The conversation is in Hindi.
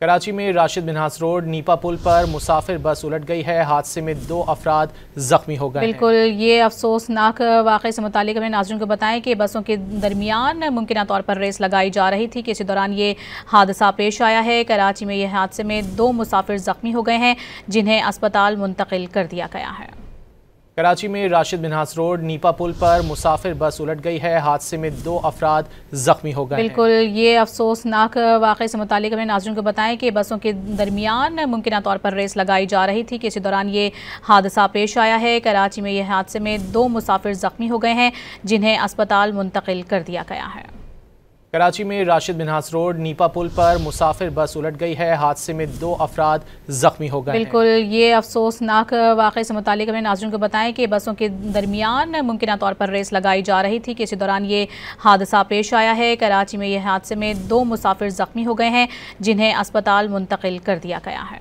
कराची में राशिद मिन्हास रोड नीपा पुल पर मुसाफिर बस उलट गई है। हादसे में 2 अफराद जख्मी हो गए। बिल्कुल, ये अफसोसनाक वाक़े से मुतालिक अपने नाज़रीन को बताएं कि बसों के दरमियान मुमकिन तौर पर रेस लगाई जा रही थी कि इसी दौरान ये हादसा पेश आया है। कराची में यह हादसे में 2 मुसाफिर जख्मी हो गए हैं, जिन्हें अस्पताल मुंतकिल कर दिया गया है। कराची में राशिद मिन्हास रोड नीपा पुल पर मुसाफिर बस उलट गई है। हादसे में 2 अफराद जख्मी हो गए। बिल्कुल, ये अफसोसनाक वाक़े से मुतालिक अपने नाज़रीन को बताएं कि बसों के दरमियान मुमकिन तौर पर रेस लगाई जा रही थी कि इसी दौरान ये हादसा पेश आया है। कराची में यह हादसे में 2 मुसाफिर जख्मी हो गए हैं, जिन्हें अस्पताल मुंतकिल कर दिया गया है। कराची में राशिद मिन्हास रोड नीपा पुल पर मुसाफिर बस उलट गई है। हादसे में 2 अफराद जख्मी हो गए। बिल्कुल, ये अफसोसनाक वाक़े से मुतालिक अपने नाज़रीन को बताएं कि बसों के दरमियान मुमकिन तौर पर रेस लगाई जा रही थी कि इसी दौरान ये हादसा पेश आया है। कराची में यह हादसे में 2 मुसाफिर जख्मी हो गए हैं, जिन्हें अस्पताल मुंतकिल कर दिया गया है।